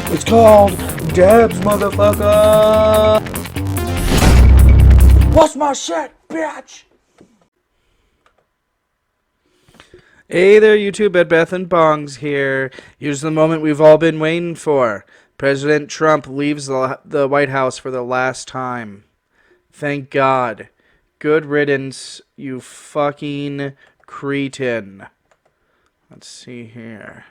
It's called Debs, motherfucker. What's my shit, bitch? Hey there, YouTube. Ed Beth and Bongs here. Here's the moment we've all been waiting for. President Trump leaves the White House for the last time. Thank God. Good riddance, you fucking cretin. Let's see here.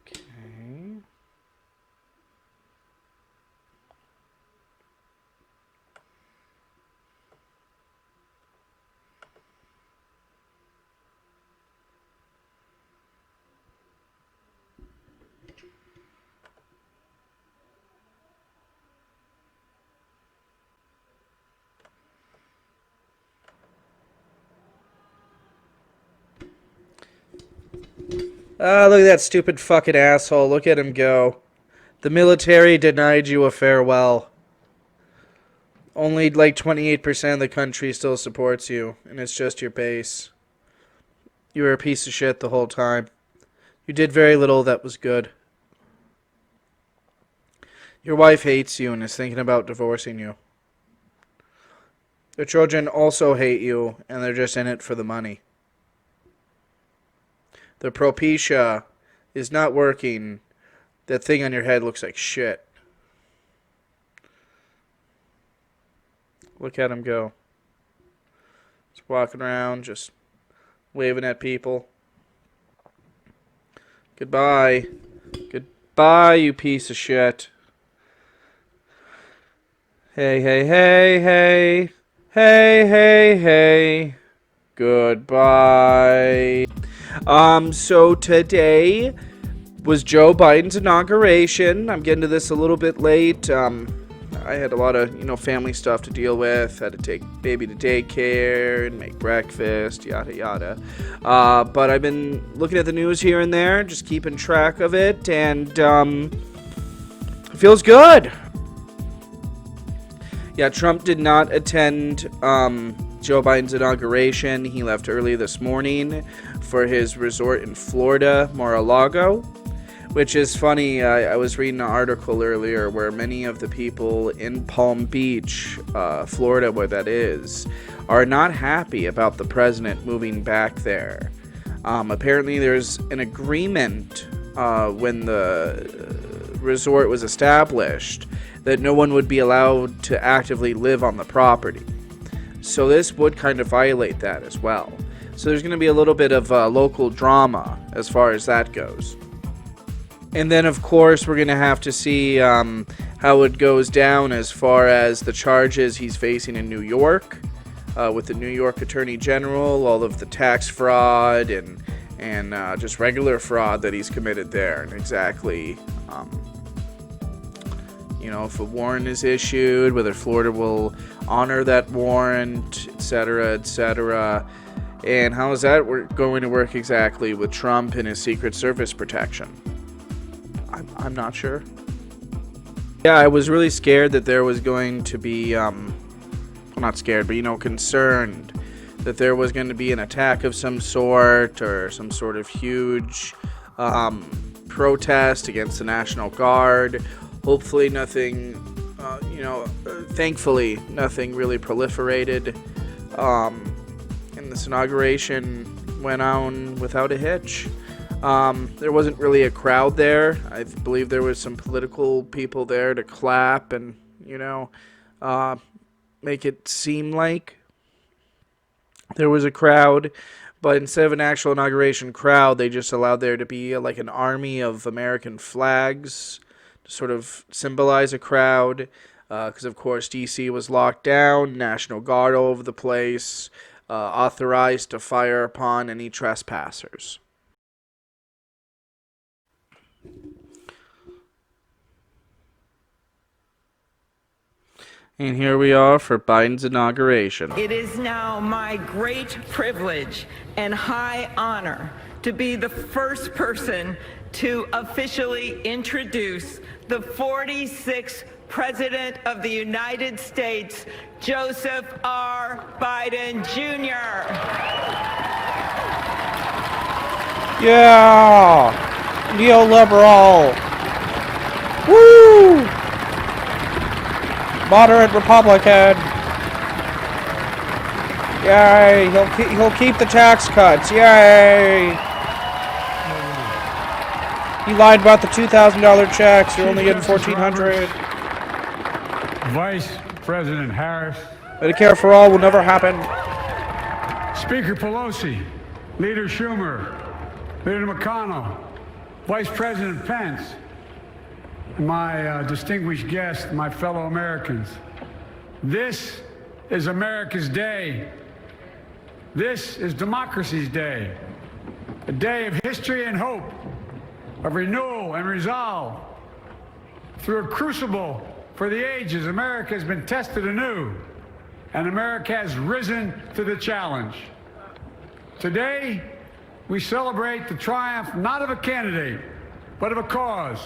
Okay. Ah, look at that stupid fucking asshole. Look at him go. The military denied you a farewell. Only like 28% of the country still supports you, and it's just your base. You were a piece of shit the whole time. You did very little that was good. Your wife hates you and is thinking about divorcing you. Your children also hate you, and they're just in it for the money. The Propecia is not working. That thing on your head looks like shit. Look at him go. He's walking around, just waving at people. Goodbye. Goodbye, you piece of shit. Hey, hey, hey, hey. Hey, hey, hey. Goodbye. So today was Joe Biden's inauguration. I'm getting to this a little bit late. I had a lot of, family stuff to deal with. Had to take baby to daycare and make breakfast, yada, yada. But I've been looking at the news here and there, just keeping track of it, and it feels good. Yeah, Trump did not attend Joe Biden's inauguration. He left early this morning for his resort in Florida, Mar-a-Lago, which is funny. I was reading an article earlier where many of the people in Palm Beach, Florida, where that is, are not happy about the president moving back there. Apparently there's an agreement when the resort was established that no one would be allowed to actively live on the property. So this would kind of violate that as well. So there's going to be a little bit of local drama as far as that goes. And then, of course, we're going to have to see how it goes down as far as the charges he's facing in New York with the New York Attorney General, all of the tax fraud and just regular fraud that he's committed there, and exactly if a warrant is issued, whether Florida will honor that warrant, etc., etc. And how is that going to work exactly with Trump and his Secret Service protection? I'm not sure. Yeah, I was really scared that there was going to be, not scared, but, concerned that there was going to be an attack of some sort or some sort of huge protest against the National Guard. Hopefully nothing, thankfully nothing really proliferated. And this inauguration went on without a hitch. There wasn't really a crowd there. I believe there was some political people there to clap and, make it seem like there was a crowd. But instead of an actual inauguration crowd, they just allowed there to be like an army of American flags to sort of symbolize a crowd. Because, of course, D.C. was locked down, National Guard all over the place, authorized to fire upon any trespassers. And here we are for Biden's inauguration. It is now my great privilege and high honor to be the first person to officially introduce the 46th President of the United States, Joseph R. Biden, Jr. Yeah! Neoliberal! Woo! Moderate Republican! Yay! He'll keep the tax cuts! Yay! He lied about the $2,000 checks. You're only getting $1,400. Vice President Harris. Medicare for all will never happen. Speaker Pelosi, Leader Schumer, Leader McConnell, Vice President Pence, and my distinguished guests, my fellow Americans. This is America's day. This is democracy's day. A day of history and hope, of renewal and resolve. Through a crucible for the ages, America has been tested anew, and America has risen to the challenge. Today, we celebrate the triumph not of a candidate, but of a cause,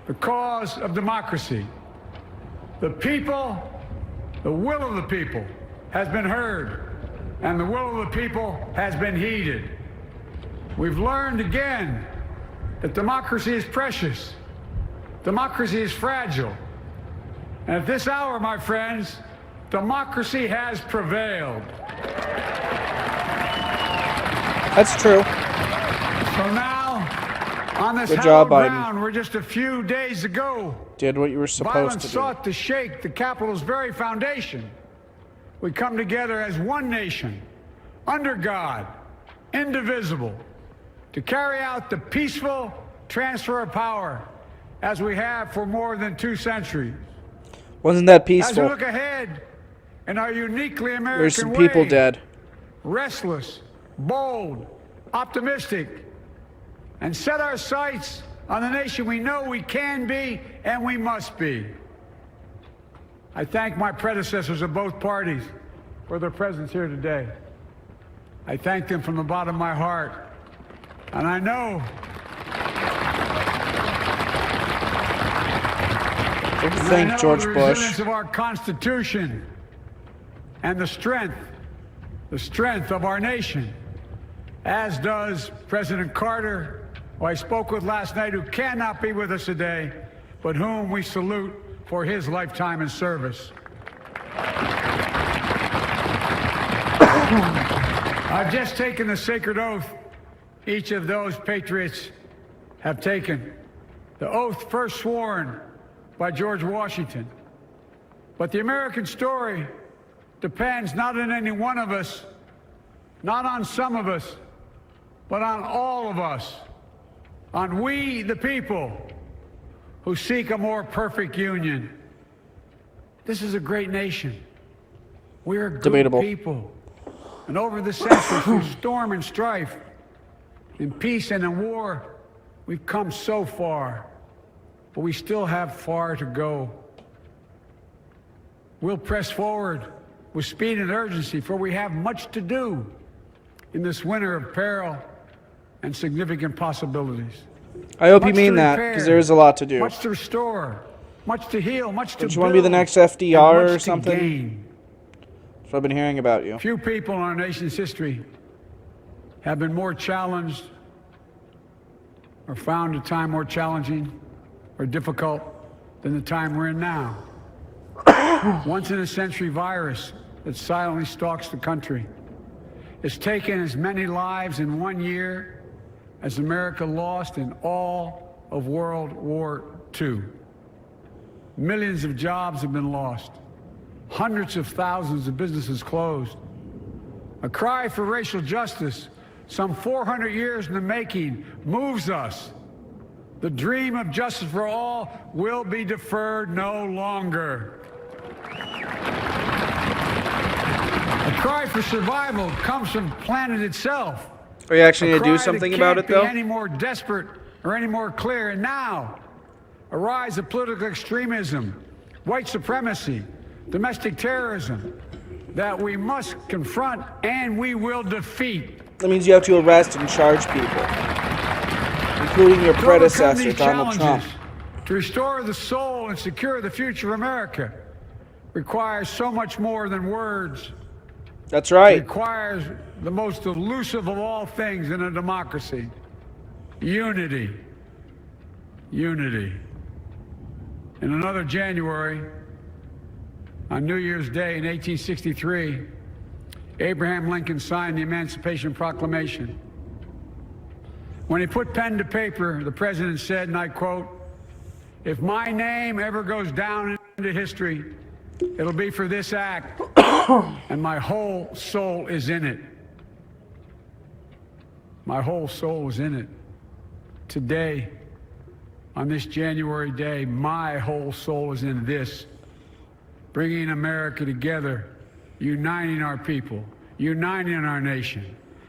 the cause of democracy. The people, the will of the people has been heard, and the will of the people has been heeded. We've learned again that democracy is precious, democracy is fragile, and at this hour, my friends, democracy has prevailed. That's true. So now, on this Good job, hallowed Biden. ground where just a few days ago, Did what you were supposed violence to do. sought to shake the Capitol's very foundation, we come together as one nation, under God, indivisible, to carry out the peaceful transfer of power as we have for more than 2 centuries. Wasn't that As we peaceful? look ahead in our uniquely American There's some people way, dead. restless, bold, optimistic, and set our sights on the nation we know we can be and we must be. I thank my predecessors of both parties for their presence here today. I thank them from the bottom of my heart. And I know Thank George the Bush. resilience of our Constitution and the strength of our nation, as does President Carter, who I spoke with last night, who cannot be with us today, but whom we salute for his lifetime in service. I've just taken the sacred oath each of those patriots have taken, the oath first sworn by George Washington. But the American story depends not on any one of us, not on some of us, but on all of us, on we the people who seek a more perfect union. This is a great nation. We're a good Debatable. people. And over the centuries, through storm and strife, in peace and in war, we've come so far, but we still have far to go. We'll press forward with speed and urgency, for we have much to do in this winter of peril and significant possibilities. I hope you Much mean to that, repair, because there is a lot to do. much to restore, much to heal, much to Don't build. you want to be the next and FDR much or to something? gain. That's what I've been hearing about you. Few people in our nation's history have been more challenged or found a time more challenging or difficult than the time we're in now. Once-in-a-century virus that silently stalks the country. It's taken as many lives in 1 year as America lost in all of World War II. Millions of jobs have been lost. Hundreds of thousands of businesses closed. A cry for racial justice, some 400 years in the making, moves us. The dream of justice for all will be deferred no longer. A cry for survival comes from the planet itself. Are you actually A going to do cry something that about can't it, though? be any more desperate or any more clear. And now, a rise of political extremism, white supremacy, domestic terrorism that we must confront and we will defeat. That means you have to arrest and charge people. including your To overcome predecessor, these Donald Trump. challenges, to restore the soul and secure the future of America requires so much more than words. That's It right. requires the most elusive of all things in a democracy: unity. Unity. In another January, on New Year's Day in 1863, Abraham Lincoln signed the Emancipation Proclamation. When he put pen to paper, the president said, and I quote, "If my name ever goes down into history, it'll be for this act, and my whole soul is in it." My whole soul is in it. Today, on this January day, my whole soul is in this, bringing America together, uniting our people, uniting our nation.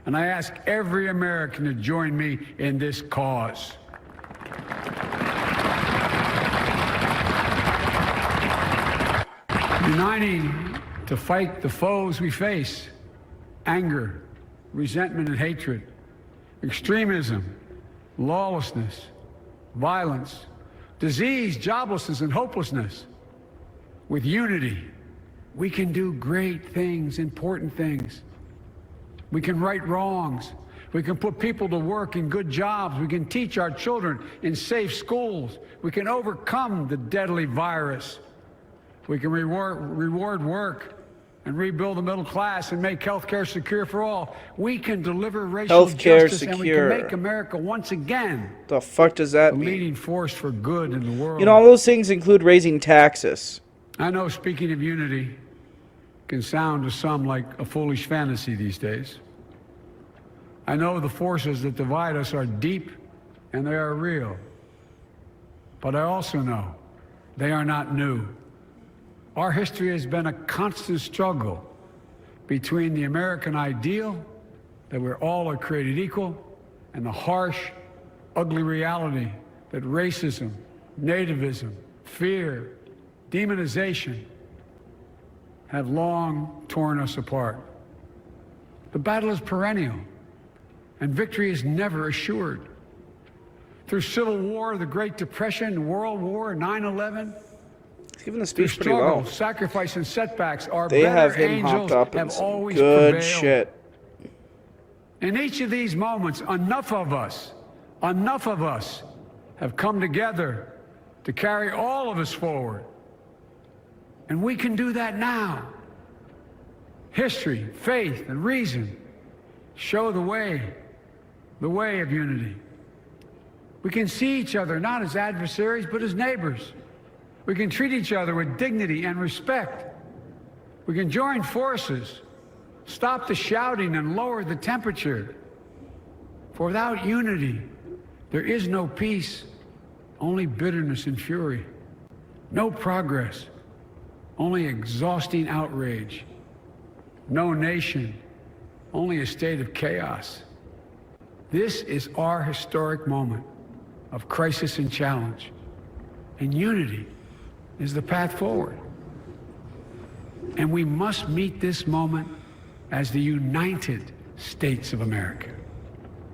And I ask every American to join me in this cause. Uniting to fight the foes we face: anger, resentment and hatred, extremism, lawlessness, violence, disease, joblessness, and hopelessness. With unity, we can do great things, important things. We can right wrongs. We can put people to work in good jobs. We can teach our children in safe schools. We can overcome the deadly virus. We can reward work and rebuild the middle class and make health care secure for all. We can deliver racial Healthcare justice, and we secure. can make America once again The fuck does that a mean? leading force for good in the world. You know, all those things include raising taxes. I know speaking of unity can sound to some like a foolish fantasy these days. I know the forces that divide us are deep and they are real. But I also know they are not new. Our history has been a constant struggle between the American ideal that we're all are created equal and the harsh, ugly reality that racism, nativism, fear, demonization have long torn us apart. The battle is perennial, and victory is never assured. Through Civil War, the Great Depression, World War, 9/11, He's giving the through speech pretty struggle, well. sacrifice, and setbacks, our They better have him angels hopped up in have some always good prevailed. shit. In each of these moments, enough of us have come together to carry all of us forward. And we can do that now. History, faith, and reason show the way of unity. We can see each other not as adversaries, but as neighbors. We can treat each other with dignity and respect. We can join forces, stop the shouting, and lower the temperature. For without unity, there is no peace, only bitterness and fury. No progress, only exhausting outrage. No nation, only a state of chaos. This is our historic moment of crisis and challenge, and unity is the path forward. And we must meet this moment as the United States of America.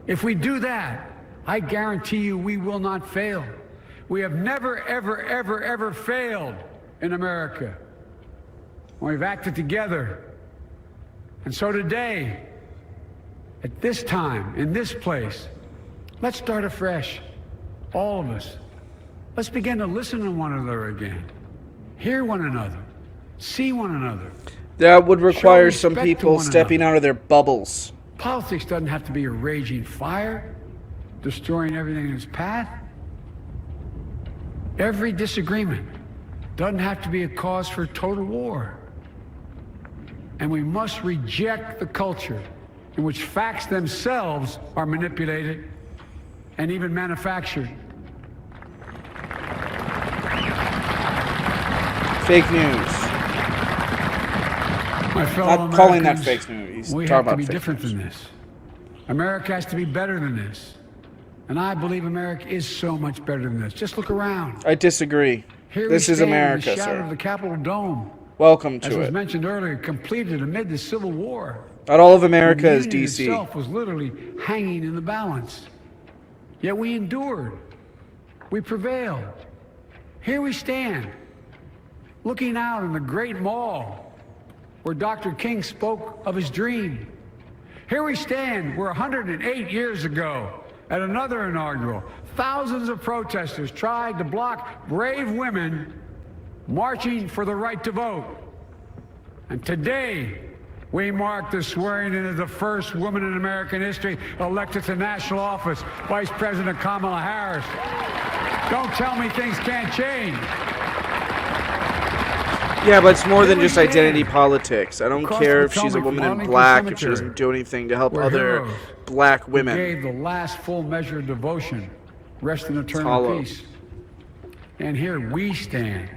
If we do that, I guarantee you we will not fail. We have never, ever, ever, ever failed in America. We've acted together. And so today, at this time, in this place, let's start afresh. All of us. Let's begin to listen to one another again. Hear one another. See one another. That would require Show some respect to people one stepping another. out of their bubbles. Politics doesn't have to be a raging fire, destroying everything in its path. Every disagreement doesn't have to be a cause for total war. And we must reject the culture in which facts themselves are manipulated and even manufactured. Fake news. My fellow Not calling that Americans, fake news. He's we talking have to about be fake different news. than this. America has to be better than this. And I believe America is so much better than this. Just look around. I disagree. Here This we is stand America, in the shadow sir. of the Capitol Dome. Welcome As to was it. mentioned earlier, completed amid the Civil War. Not all of America The is Union DC. itself was literally hanging in the balance. Yet we endured. We prevailed. Here we stand, looking out on the great mall where Dr. King spoke of his dream. Here we stand where 108 years ago, at another inaugural, thousands of protesters tried to block brave women marching for the right to vote. And today, we mark the swearing in of the first woman in American history elected to national office, Vice President Kamala Harris. Don't tell me things can't change. Yeah, but it's more than just identity politics. I don't care if she's a woman in black, if she doesn't do anything to help other black women. Gave the last full measure of devotion, rest in eternal peace. And here we stand,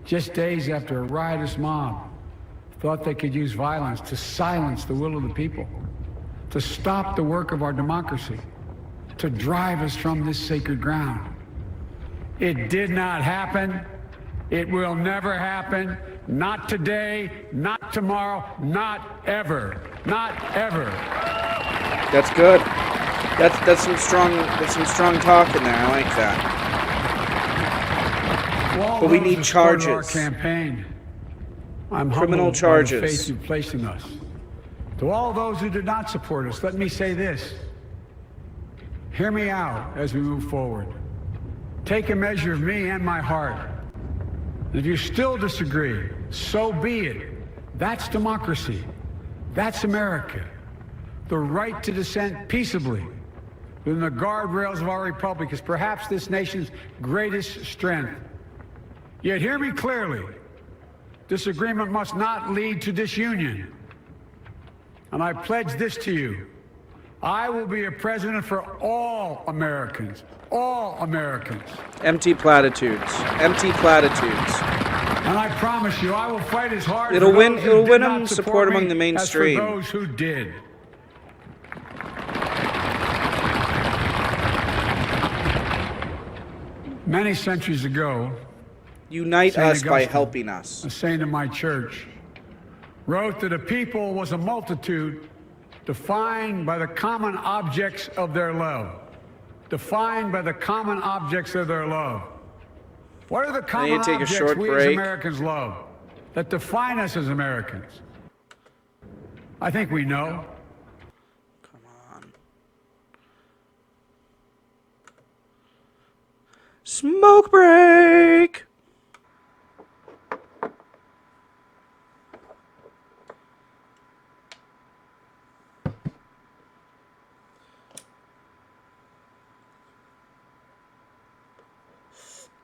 just days after a riotous mob thought they could use violence to silence the will of the people, to stop the work of our democracy, to drive us from this sacred ground. It did not happen. It will never happen. Not today, not tomorrow, not ever. Not ever. That's good. That's some strong talk in there. I like that. But we need charges. Our campaign. I'm criminal charges. By the faith you've placed in us. To all those who did not support us, let me say this. Hear me out as we move forward. Take a measure of me and my heart. And if you still disagree, so be it. That's democracy. That's America. The right to dissent peaceably within the guardrails of our republic is perhaps this nation's greatest strength. Yet hear me clearly. Disagreement must not lead to disunion. And I pledge this to you. I will be a president for all Americans. All Americans. Empty platitudes. Empty platitudes. And I promise you, I will fight as hard. It'll win them support among the mainstream. As for those who did. Many centuries ago, unite us by helping us. A saint of my church wrote that a people was a multitude defined by the common objects of their love. Defined by the common objects of their love. What are the common objects we as Americans love that define us as Americans? I think we know. Come on. Smoke break!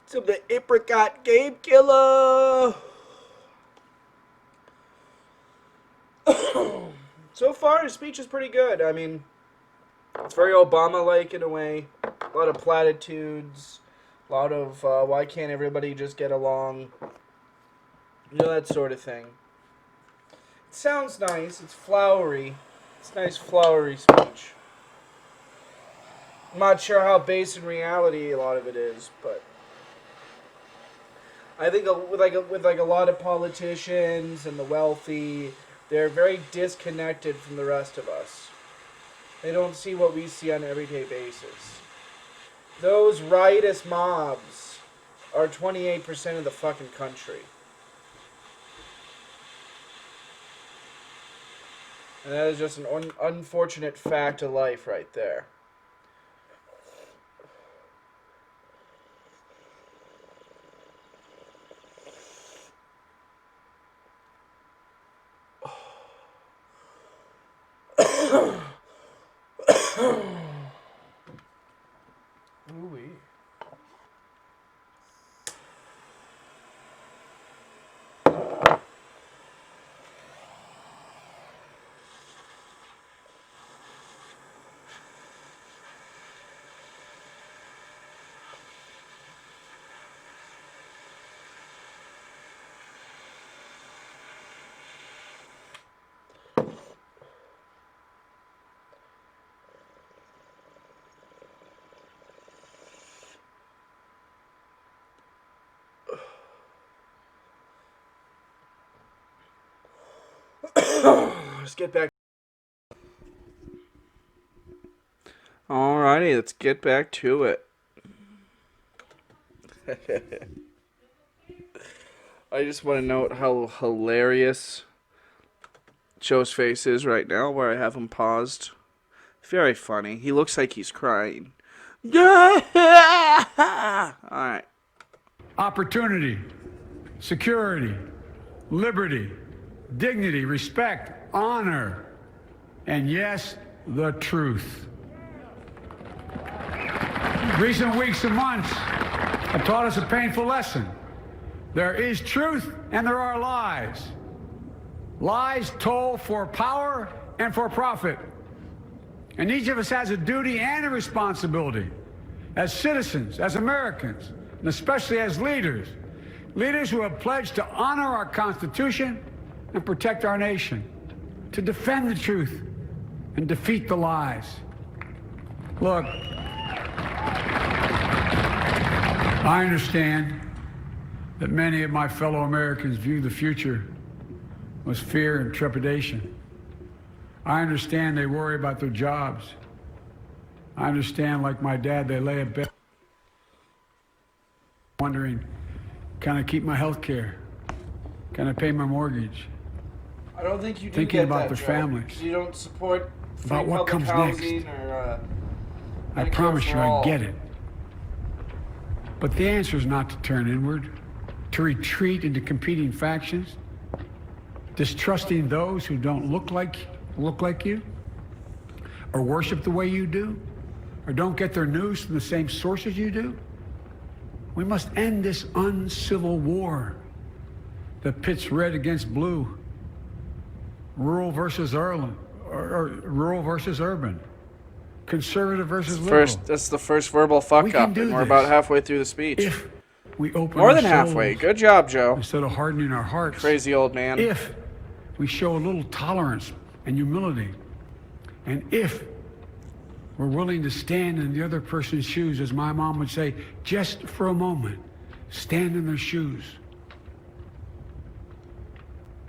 To the apricot game killer. So far, his speech is pretty good. I mean, it's very Obama-like in a way. A lot of platitudes. A lot of, why can't everybody just get along? You know, that sort of thing. It sounds nice. It's flowery. It's a nice flowery speech. I'm not sure how based in reality a lot of it is, but I think with a lot of politicians and the wealthy, they're very disconnected from the rest of us. They don't see what we see on an everyday basis. Those riotous mobs are 28% of the fucking country. And that is just an unfortunate fact of life right there. Ooh-wee. Let's get back. All right. Alrighty, let's get back to it. I just want to note how hilarious Joe's face is right now, where I have him paused. Very funny. He looks like he's crying. Alright. Opportunity, security, liberty, dignity, respect, honor, and yes, the truth. Recent weeks and months have taught us a painful lesson. There is truth and there are lies. Lies told for power and for profit. And each of us has a duty and a responsibility as citizens, as Americans, and especially as leaders. Leaders who have pledged to honor our Constitution and protect our nation, to defend the truth and defeat the lies. Look, I understand that many of my fellow Americans view the future with fear and trepidation. I understand they worry about their jobs. I understand, like my dad, they lay in bed wondering, can I keep my health care? Can I pay my mortgage? I don't think you do Thinking get about that, their Joe. families. You don't support free About what public comes housing next. or I Medicare promise for you, all. I get it. But the answer is not to turn inward, to retreat into competing factions, distrusting those who don't look like you, or worship the way you do, or don't get their news from the same sources you do. We must end this uncivil war that pits red against blue, rural versus urban, conservative versus liberal. That's the first verbal fuck We up, can do and we're this about halfway through the speech. If we open More our than halfway. souls Good job, Joe. instead of hardening our hearts. Crazy old man. If we show a little tolerance and humility, and if we're willing to stand in the other person's shoes, as my mom would say, just for a moment, stand in their shoes.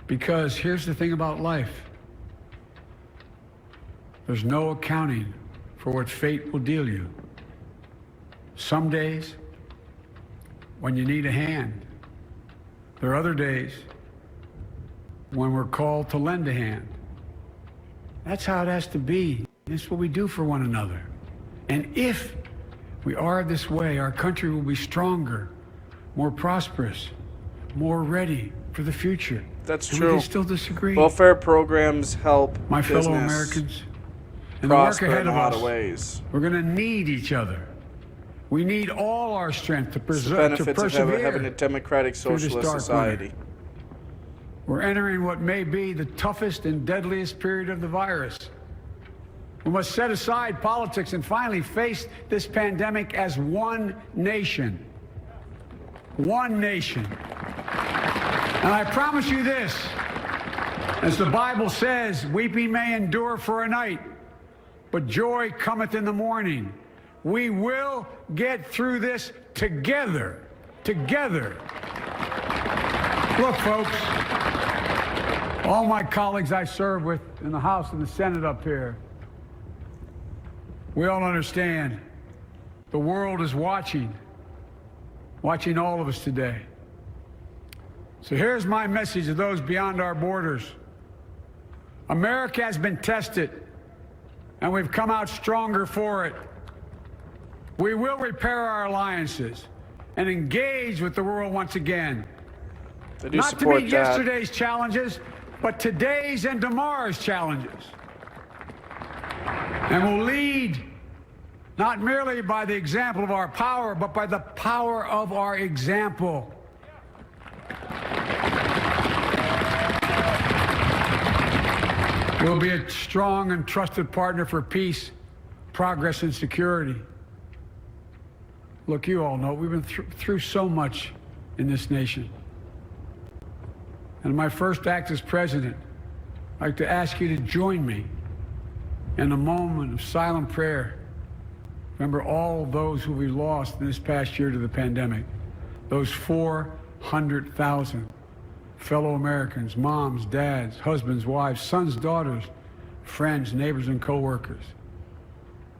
Because here's the thing about life. There's no accounting for what fate will deal you. Some days, when you need a hand. There are other days when we're called to lend a hand. That's how it has to be. It's what we do for one another. And if we are this way, our country will be stronger, more prosperous, more ready for the future. That's And true. We can still disagree. Welfare programs help My fellow business Americans, in the work prosper ahead in a of lot us, of ways. we're going to need each other. We need all our strength to It's the to benefits of persevere. having a democratic through this socialist dark society. winter. We're entering what may be the toughest and deadliest period of the virus. We must set aside politics and finally face this pandemic as one nation. One nation. And I promise you this, as the Bible says, weeping may endure for a night, but joy cometh in the morning. We will get through this together. Together. Look, folks, all my colleagues I serve with in the House and the Senate up here, we all understand the world is watching all of us today. So here's my message to those beyond our borders. America has been tested, and we've come out stronger for it. We will repair our alliances and engage with the world once again. I do Not to support meet that. yesterday's challenges, but today's and tomorrow's challenges. And we'll lead not merely by the example of our power, but by the power of our example. We'll be a strong and trusted partner for peace, progress, and security. Look, you all know we've been through so much in this nation. And in my first act as president, I'd like to ask you to join me in a moment of silent prayer. Remember all those who we lost in this past year to the pandemic. Those 400,000 fellow Americans, moms, dads, husbands, wives, sons, daughters, friends, neighbors, and co-workers.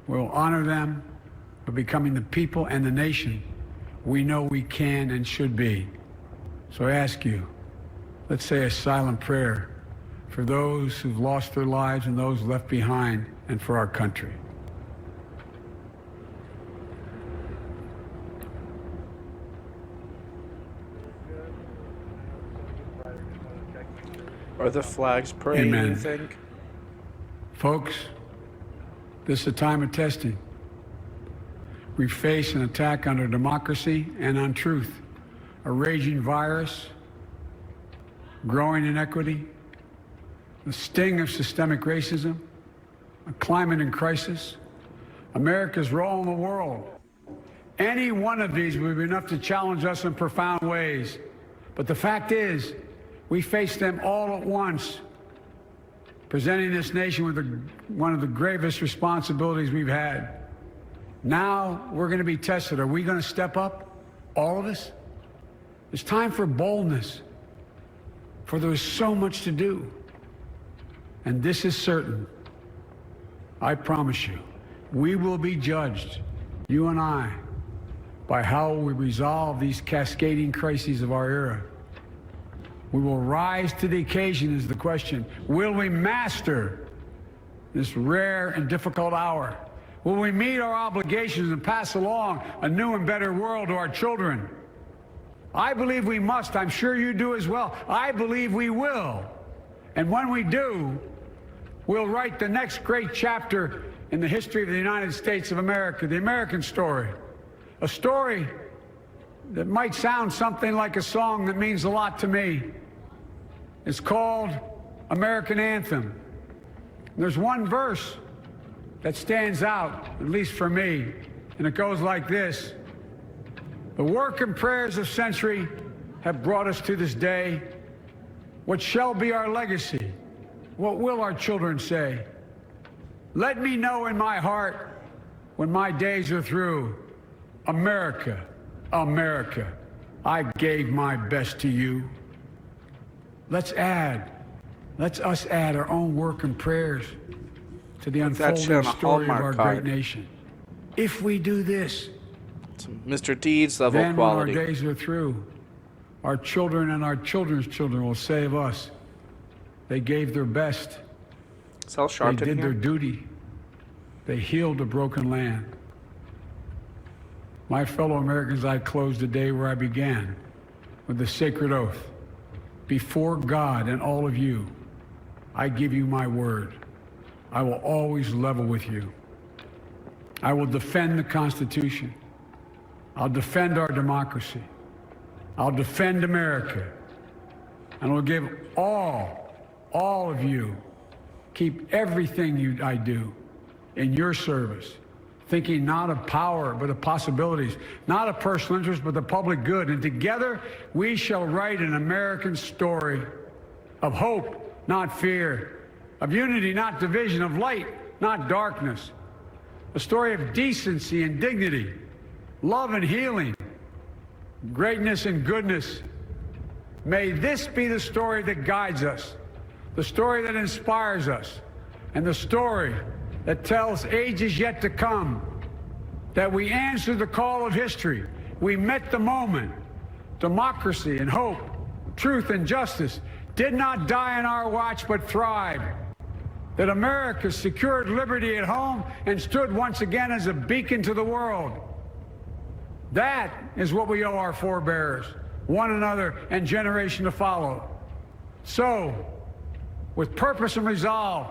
We'll honor them for becoming the people and the nation we know we can and should be. So I ask you, let's say a silent prayer for those who've lost their lives and those left behind, and for our country. Are the flags praying, Amen. you think? Folks, this is a time of testing. We face an attack on our democracy and on truth, a raging virus, growing inequity, the sting of systemic racism, a climate in crisis, America's role in the world. Any one of these would be enough to challenge us in profound ways. But the fact is, we face them all at once, presenting this nation with one of the gravest responsibilities we've had. Now we're going to be tested. Are we going to step up, all of us? It's time for boldness, for there is so much to do. And this is certain. I promise you, we will be judged, you and I, by how we resolve these cascading crises of our era. We will rise to the occasion is the question. Will we master this rare and difficult hour? Will we meet our obligations and pass along a new and better world to our children? I believe we must. I'm sure you do as well. I believe we will. And when we do, we'll write the next great chapter in the history of the United States of America, the American story. A story that might sound something like a song that means a lot to me. It's called American Anthem. There's one verse that stands out, at least for me, and it goes like this. The work and prayers of century have brought us to this day. What shall be our legacy? What will our children say? Let me know in my heart when my days are through. America, America, I gave my best to you. Let's us add our own work and prayers to the unfolding story of our great nation. If we do this, it's Mr. Deeds level then quality. When our days are through, our children and our children's children will say of us, they gave their best. Sell Sharpton They did here? their duty. They healed a broken land. My fellow Americans, I close the day where I began, with the sacred oath. Before God and all of you, I give you my word. I will always level with you. I will defend the Constitution. I'll defend our democracy. I'll defend America. And I'll give all of you, keep everything I do in your service, thinking not of power, but of possibilities, not of personal interest, but the public good. And together, we shall write an American story of hope, not fear, of unity, not division, of light, not darkness, a story of decency and dignity, love and healing, greatness and goodness. May this be the story that guides us, the story that inspires us, and the story that tells ages yet to come that we answered the call of history. We met the moment. Democracy and hope, truth and justice did not die on our watch but thrived. That America secured liberty at home and stood once again as a beacon to the world. That is what we owe our forebears, one another, and generation to follow. So, with purpose and resolve,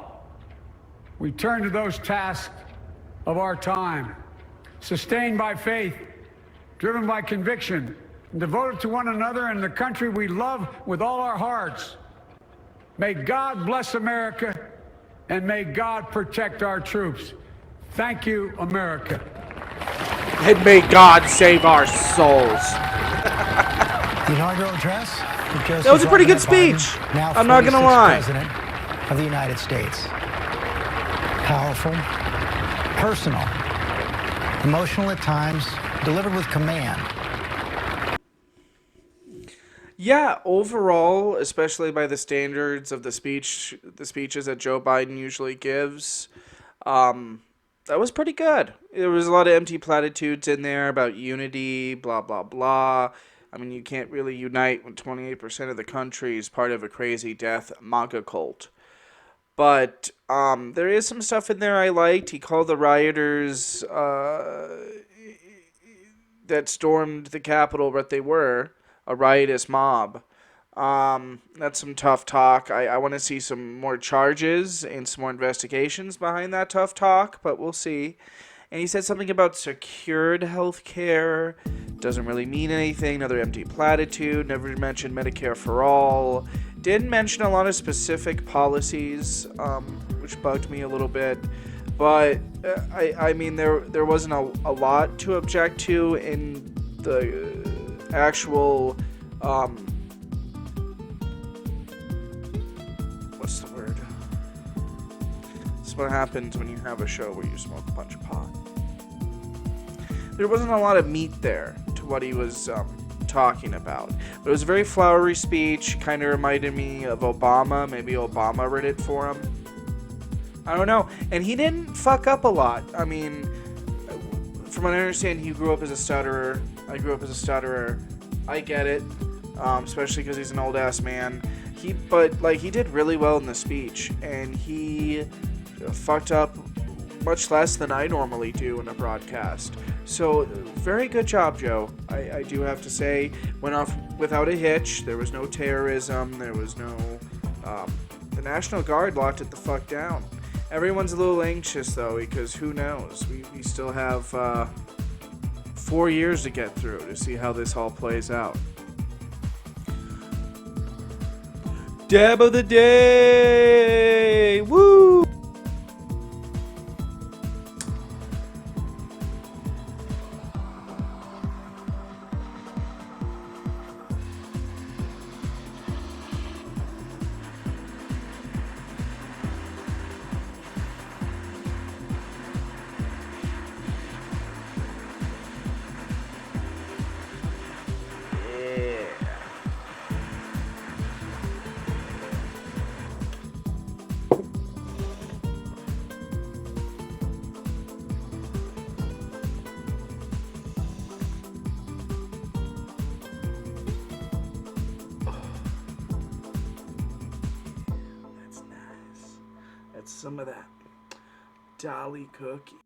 we turn to those tasks of our time, sustained by faith, driven by conviction, and devoted to one another and the country we love with all our hearts. May God bless America, and may God protect our troops. Thank you, America. And may God save our souls. The inaugural address. That was a pretty good speech. I'm not gonna lie. President of the United States. Powerful, personal, emotional at times, delivered with command. Yeah, overall, especially by the standards of the speeches that Joe Biden usually gives, that was pretty good. There was a lot of empty platitudes in there about unity, blah, blah, blah. I mean, you can't really unite when 28% of the country is part of a crazy death MAGA cult. But there is some stuff in there I liked. He called the rioters that stormed the Capitol what they were, a riotous mob. That's some tough talk. I want to see some more charges and some more investigations behind that tough talk, but we'll see. And he said something about secured health care. Doesn't really mean anything. Another empty platitude. Never mentioned Medicare for all. Didn't mention a lot of specific policies, which bugged me a little bit. But I mean, there wasn't a lot to object to in the actual. What's the word? This is what happens when you have a show where you smoke a bunch of pot. There wasn't a lot of meat there to what he was talking about. But it was a very flowery speech. Kind of reminded me of Obama. Maybe Obama read it for him. I don't know. And he didn't fuck up a lot. I mean, from what I understand, he grew up as a stutterer. I grew up as a stutterer. I get it. Especially because he's an old-ass man. But he did really well in the speech. And he fucked up much less than I normally do in a broadcast. So, very good job, Joe. I do have to say, went off without a hitch. There was no terrorism. There was no... the National Guard locked it the fuck down. Everyone's a little anxious, though, because who knows? We still have 4 years to get through to see how this all plays out. Dab of the day! Woo! Some of that Dolly cookie.